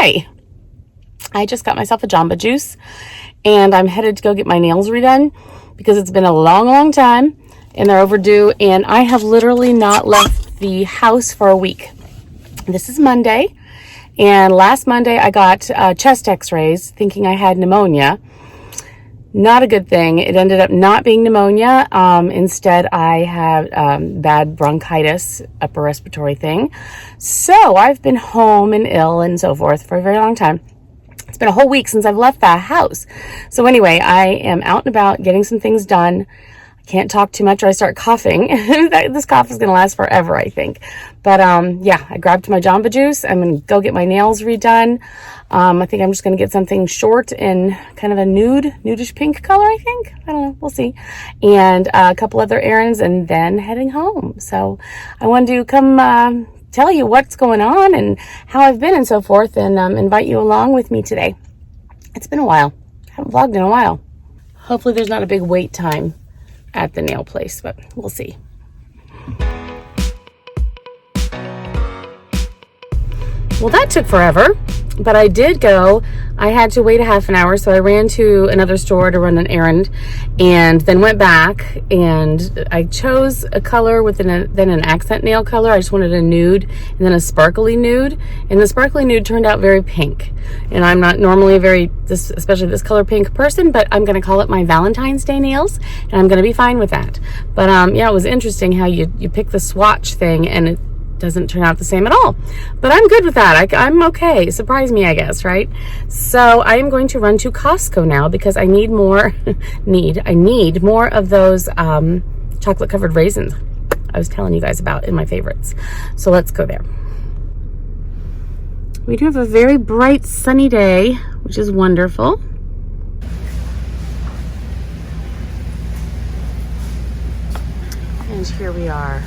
Hi, I just got myself a Jamba Juice and I'm headed to go get my nails redone because it's been a long time and they're overdue, and I have literally not left the house for a week. This is Monday, and last Monday I got chest x-rays thinking I had pneumonia. Not a good thing. It ended up not being pneumonia. Instead, I had bad bronchitis, upper respiratory thing. So I've been home and ill and so forth for a very long time. It's been a whole week since I've left that house. So anyway, I am out and about getting some things done. I can't talk too much or I start coughing. This cough is going to last forever, I think. But yeah, I grabbed my Jamba Juice. I'm going to go get my nails redone. I think I'm just going to get something short in kind of a nudish pink color, I think. I don't know. We'll see. And a couple other errands and then heading home. So I wanted to come tell you what's going on and how I've been and so forth, and invite you along with me today. It's been a while. I haven't vlogged in a while. Hopefully there's not a big wait time at the nail place, but we'll see. Well, that took forever, but I did go. I had to wait a half an hour, so I ran to another store to run an errand and then went back, and I chose a color with then an accent nail color. I just wanted a nude and then a sparkly nude, and the sparkly nude turned out very pink, and I'm not normally a very, especially this color pink person, but I'm going to call it my Valentine's Day nails, and I'm going to be fine with that. But yeah, it was interesting how you pick the swatch thing and it doesn't turn out the same at all, but I'm good with that. I'm okay. Surprise me, I guess, right? So I am going to run to Costco now because I need more I need more of those chocolate covered raisins I was telling you guys about in my favorites. So let's go there. We do have a very bright sunny day, which is wonderful. And here we are.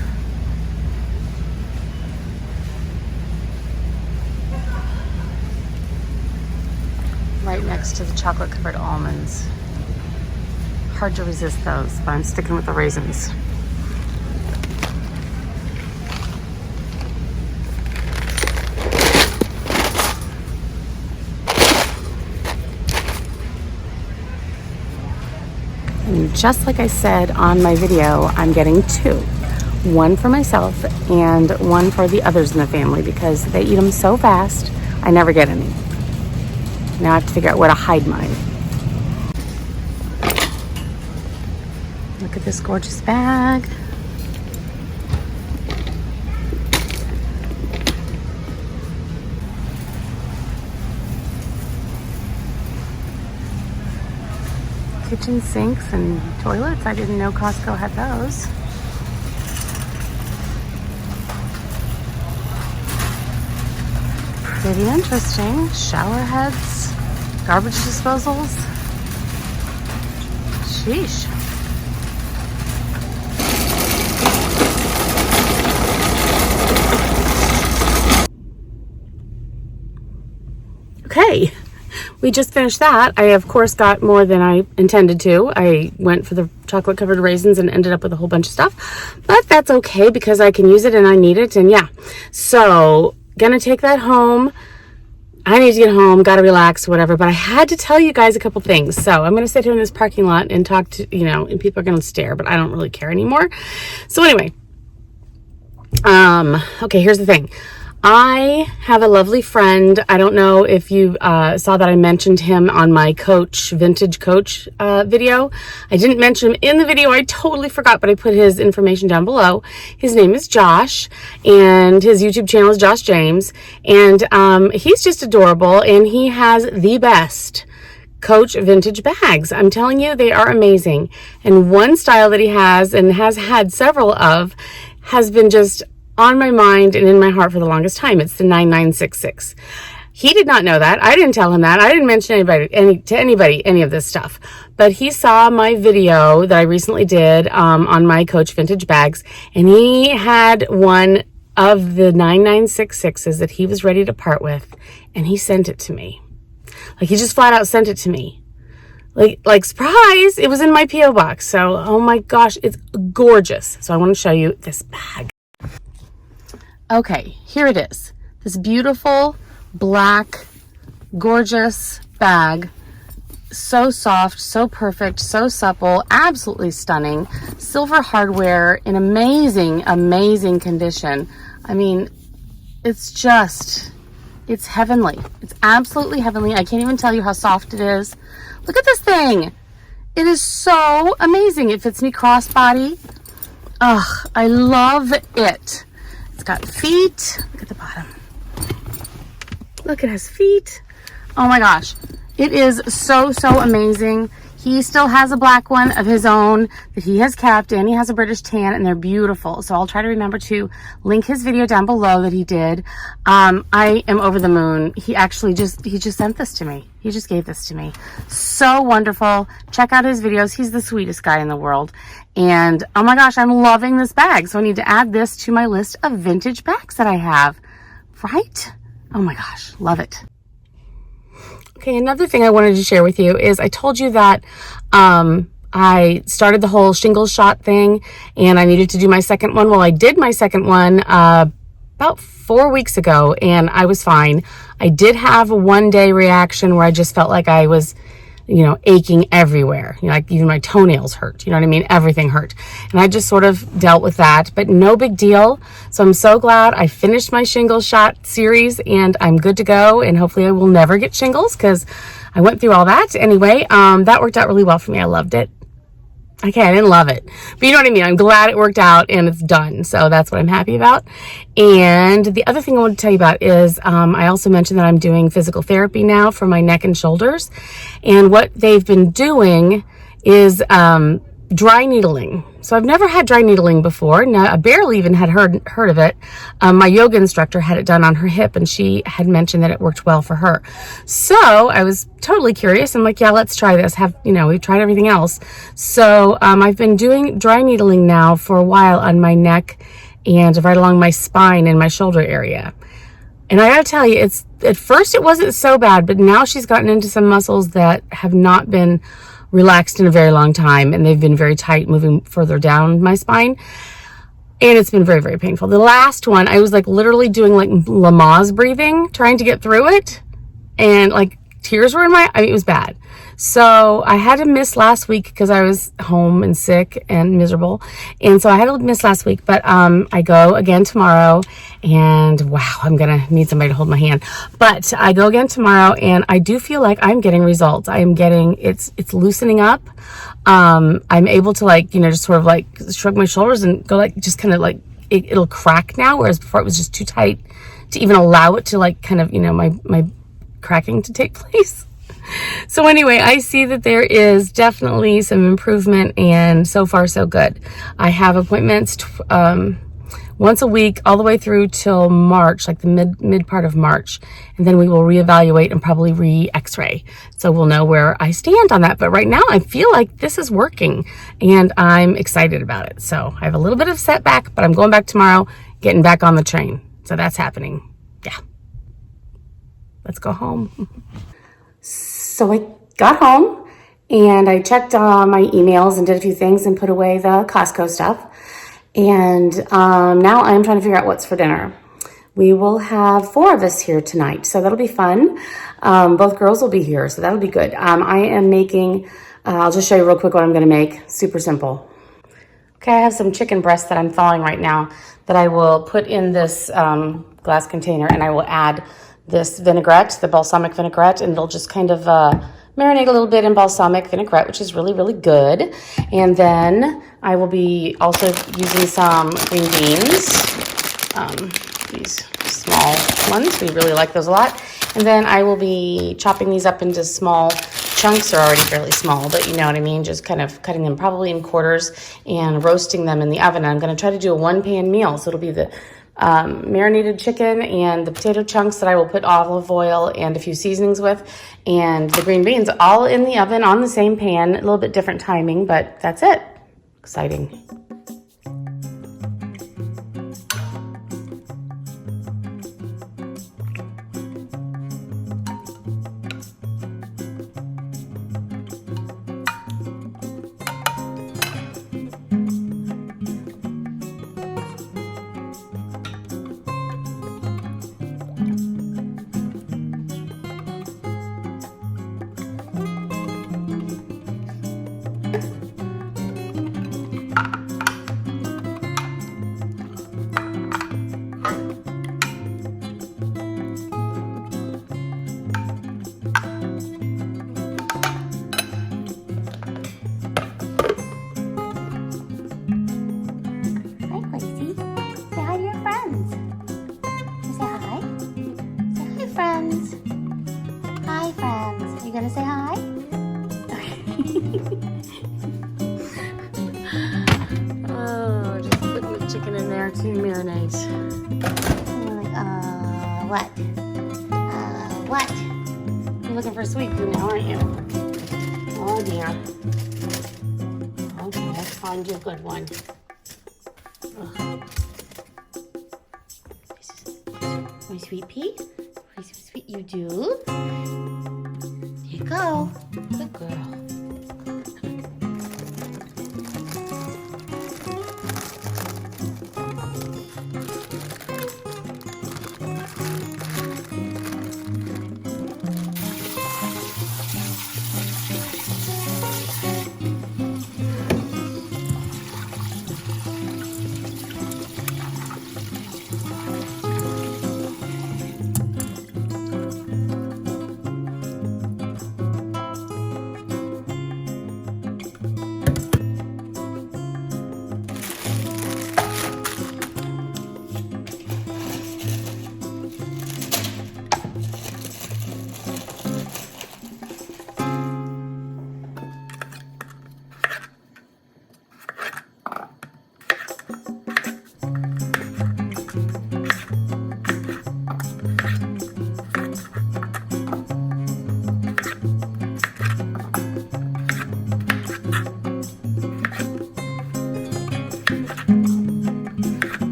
Right next to the chocolate covered almonds. Hard to resist those, but I'm sticking with the raisins. And just like I said on my video, I'm getting two. One for myself and one for the others in the family because they eat them so fast, I never get any. Now I have to figure out where to hide mine. Look at this gorgeous bag. Kitchen sinks and toilets. I didn't know Costco had those. Pretty interesting. Shower heads, garbage disposals. Sheesh. Okay, we just finished that. I of course got more than I intended to. I went for the chocolate covered raisins and ended up with a whole bunch of stuff, but that's okay because I can use it and I need it, and yeah. So gonna take that home. I need to get home, gotta relax, whatever, but I had to tell you guys a couple things. So I'm gonna sit here in this parking lot and talk to, and people are gonna stare, but I don't really care anymore. So anyway, okay, here's the thing. I have a lovely friend. I don't know if you saw that I mentioned him on my vintage coach video. I didn't mention him in the video. I totally forgot, but I put his information down below. His name is Josh, and his YouTube channel is Josh James, and he's just adorable, and he has the best Coach vintage bags. I'm telling you, they are amazing. And one style that he has and has had several of has been just on my mind and in my heart for the longest time. It's the 9966. He did not know that. I didn't tell him that. I didn't mention anybody any of this stuff. But he saw my video that I recently did on my Coach vintage bags, and he had one of the 9966s that he was ready to part with, and he sent it to me. Like, he just flat out sent it to me. Like surprise, it was in my P.O. box. So, oh my gosh, it's gorgeous. So I want to show you this bag. Okay, here it is. This beautiful black gorgeous bag. So soft, so perfect, so supple, absolutely stunning. Silver hardware in amazing, amazing condition. I mean, it's heavenly. It's absolutely heavenly. I can't even tell you how soft it is. Look at this thing. It is so amazing. It fits me crossbody. Ugh, I love it. It's got feet. Look at the bottom. Look, it has feet. Oh my gosh. It is so, so amazing. He still has a black one of his own that he has kept, and he has a British tan, and they're beautiful. So I'll try to remember to link his video down below that he did. I am over the moon. He just sent this to me. He just gave this to me. So wonderful. Check out his videos. He's the sweetest guy in the world. And oh my gosh, I'm loving this bag. So I need to add this to my list of vintage bags that I have. Right? Oh my gosh, love it. Okay, another thing I wanted to share with you is I told you that I started the whole shingles shot thing and I needed to do my second one. Well, I did my second one about 4 weeks ago and I was fine. I did have a 1-day reaction where I just felt like I was, you know, aching everywhere. You know, like even my toenails hurt. You know what I mean? Everything hurt. And I just sort of dealt with that, but no big deal. So I'm so glad I finished my shingles shot series and I'm good to go. And hopefully I will never get shingles because I went through all that. Anyway, that worked out really well for me. I loved it. Okay, I didn't love it, but you know what I mean? I'm glad it worked out and it's done. So that's what I'm happy about. And the other thing I want to tell you about is I also mentioned that I'm doing physical therapy now for my neck and shoulders. And what they've been doing is dry needling. So I've never had dry needling before. Now, I barely even had heard of it. My yoga instructor had it done on her hip and she had mentioned that it worked well for her. So I was totally curious. I'm like, yeah, let's try this. We've tried everything else. So I've been doing dry needling now for a while on my neck and right along my spine and my shoulder area. And I gotta tell you, at first it wasn't so bad, but now she's gotten into some muscles that have not been relaxed in a very long time and they've been very tight moving further down my spine and it's been very, very painful. The last one I was like literally doing like Lamaze breathing trying to get through it and like tears were in it was bad. So I had to miss last week because I was home and sick and miserable. And so I had to miss last week, but I go again tomorrow and wow, I'm going to need somebody to hold my hand. But I go again tomorrow and I do feel like I'm getting results. I am getting, it's loosening up. I'm able to like, just sort of like shrug my shoulders and go like, just kind of like, it'll crack now. Whereas before it was just too tight to even allow it to like kind of, my cracking to take place. So anyway, I see that there is definitely some improvement and so far so good. I have appointments once a week all the way through till March, like the mid part of March. And then we will reevaluate and probably re-x-ray. So we'll know where I stand on that. But right now I feel like this is working and I'm excited about it. So I have a little bit of setback, but I'm going back tomorrow, getting back on the train. So that's happening. Yeah. Let's go home. So I got home and I checked my emails and did a few things and put away the Costco stuff. And now I'm trying to figure out what's for dinner. We will have 4 of us here tonight, so that'll be fun. Both girls will be here, so that'll be good. I am making, I'll just show you real quick what I'm gonna make. Super simple. Okay, I have some chicken breasts that I'm thawing right now that I will put in this glass container and I will add this vinaigrette, the balsamic vinaigrette, and it'll just kind of marinate a little bit in balsamic vinaigrette, which is really, really good. And then I will be also using some green beans, these small ones. We really like those a lot. And then I will be chopping these up into small chunks. They're already fairly small, but you know what I mean? Just kind of cutting them probably in quarters and roasting them in the oven. I'm going to try to do a 1-pan meal. So it'll be the marinated chicken and the potato chunks that I will put olive oil and a few seasonings with, and the green beans all in the oven on the same pan. A little bit different timing, but that's it. Exciting. gonna say hi? Oh, just putting the chicken in there to marinate. What? What? You're looking for sweet food now, aren't you? Oh dear. Okay, let's find you a good one. Ugh. My sweet pea? My sweet, you do? Here you go. Good girl.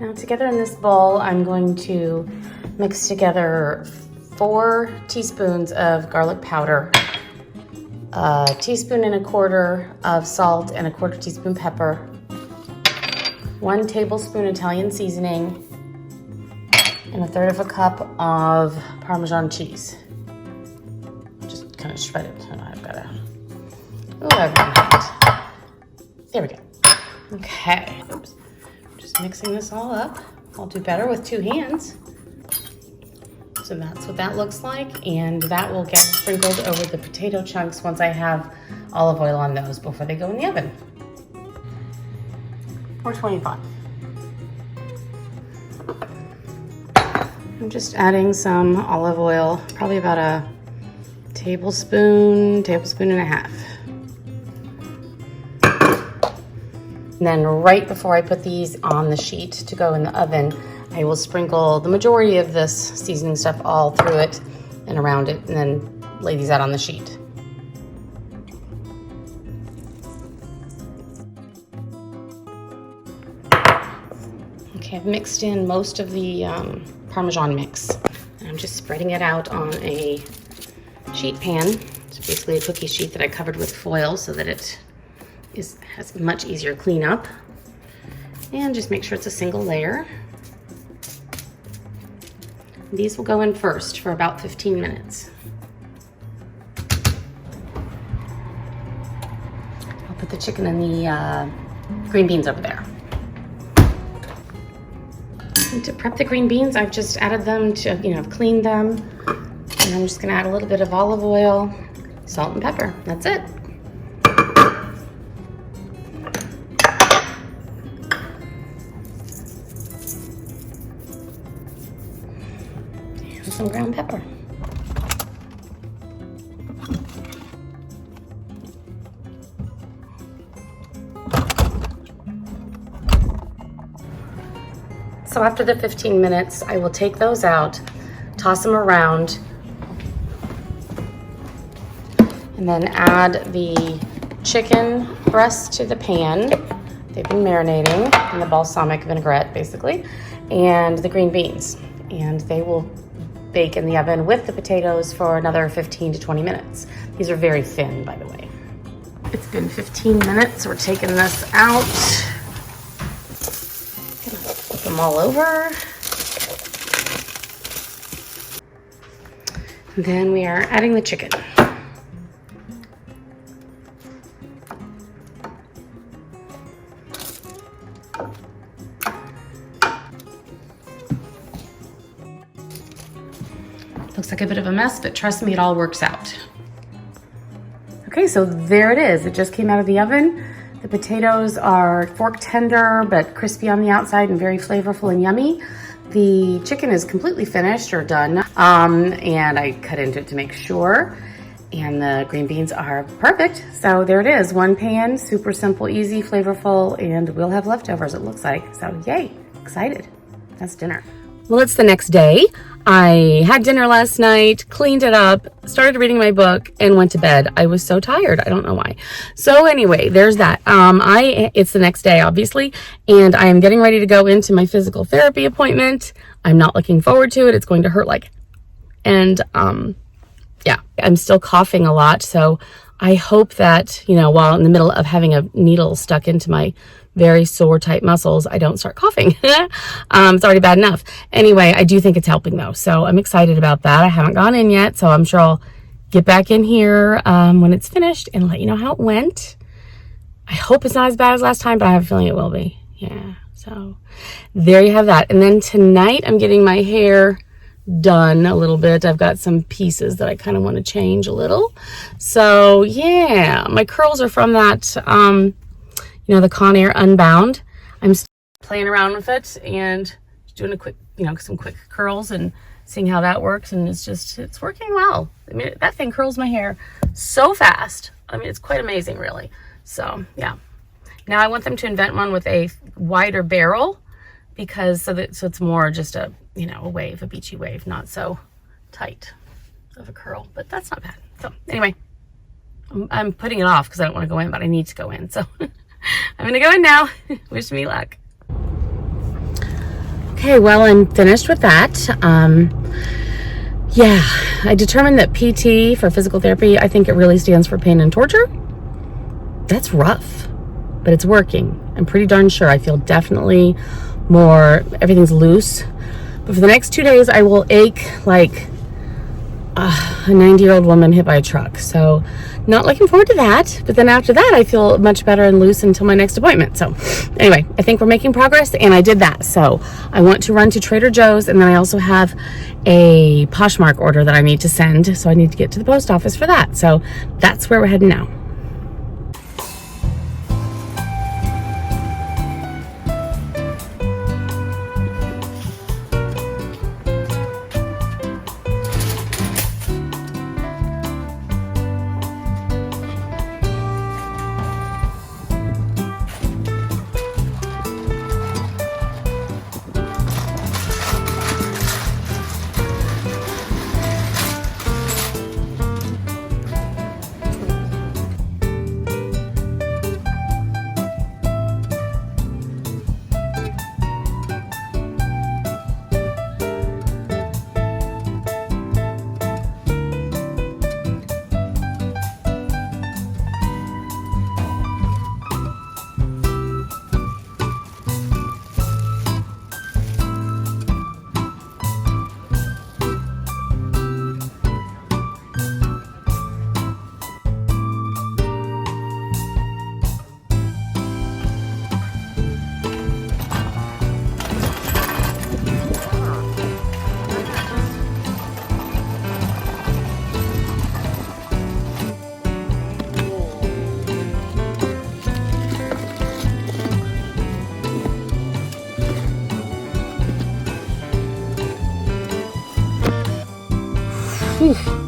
Now together in this bowl, I'm going to mix together 4 teaspoons of garlic powder, a 1.25 teaspoons of salt and a 1/4 teaspoon pepper, 1 tablespoon Italian seasoning, and 1/3 cup of Parmesan cheese. Just kind of shred it. I've got to, I've got it. There we go. Okay. Oops. Just mixing this all up. I'll do better with 2 hands. So that's what that looks like, and that will get sprinkled over the potato chunks once I have olive oil on those before they go in the oven. 425. I'm just adding some olive oil, probably about a tablespoon and a half. And then right before I put these on the sheet to go in the oven, I will sprinkle the majority of this seasoning stuff all through it and around it, and then lay these out on the sheet. Okay, I've mixed in most of the Parmesan mix. And I'm just spreading it out on a sheet pan. It's basically a cookie sheet that I covered with foil so that it has much easier cleanup. And just make sure it's a single layer. These will go in first for about 15 minutes. I'll put the chicken and the green beans over there. And to prep the green beans, I've just added them to, I've cleaned them. And I'm just gonna add a little bit of olive oil, salt and pepper. That's it. Some ground pepper. So after the 15 minutes, I will take those out, toss them around, and then add the chicken breasts to the pan. They've been marinating in the balsamic vinaigrette, basically, and the green beans. And they will bake in the oven with the potatoes for another 15 to 20 minutes. These are very thin, by the way. It's been 15 minutes. We're taking this out. Gonna flip them all over. Then we are adding the chicken. Looks like a bit of a mess, but trust me, it all works out. Okay, so there it is. It just came out of the oven. The potatoes are fork tender, but crispy on the outside and very flavorful and yummy. The chicken is completely finished or done, and I cut into it to make sure. And the green beans are perfect. So there it is, one pan, super simple, easy, flavorful, and we'll have leftovers, it looks like. So yay, excited. That's dinner. Well, it's the next day. I had dinner last night, cleaned it up, started reading my book, and went to bed. I was so tired. I don't know why. So anyway, there's that. It's the next day, obviously, and I am getting ready to go into my physical therapy appointment. I'm not looking forward to it. It's going to hurt and yeah, I'm still coughing a lot. So I hope that, while in the middle of having a needle stuck into my very sore, tight muscles, I don't start coughing. It's already bad enough. Anyway, I do think it's helping though. So I'm excited about that. I haven't gone in yet, so I'm sure I'll get back in here when it's finished and let you know how it went. I hope it's not as bad as last time, but I have a feeling it will be. Yeah, so there you have that. And then tonight I'm getting my hair done a little bit. I've got some pieces that I kind of want to change a little. So yeah, my curls are from that, the Conair Unbound. I'm still playing around with it and doing a quick, some quick curls and seeing how that works. And it's working well. I mean, that thing curls my hair so fast. I mean, it's quite amazing, really. So yeah. Now I want them to invent one with a wider barrel because so it's more just a wave, a beachy wave, not so tight of a curl, but that's not bad. So anyway, I'm putting it off because I don't want to go in, but I need to go in. So I'm going to go in now. Wish me luck. Okay, well, I'm finished with that. Yeah, I determined that PT for physical therapy, I think it really stands for pain and torture. That's rough, but it's working. I'm pretty darn sure. I feel definitely everything's loose. But for the next 2 days, I will ache like a 90-year-old woman hit by a truck. So not looking forward to that. But then after that, I feel much better and loose until my next appointment. So anyway, I think we're making progress, and I did that. So I want to run to Trader Joe's, and then I also have a Poshmark order that I need to send. So I need to get to the post office for that. So that's where we're heading now.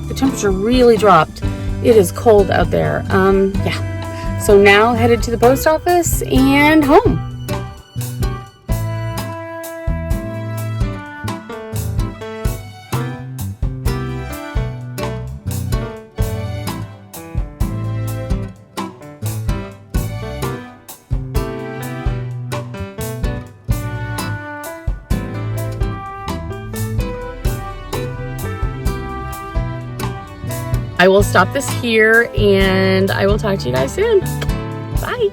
The temperature really dropped. It is cold out there. Yeah. So now headed to the post office and home. I will stop this here and I will talk to you guys soon. Bye.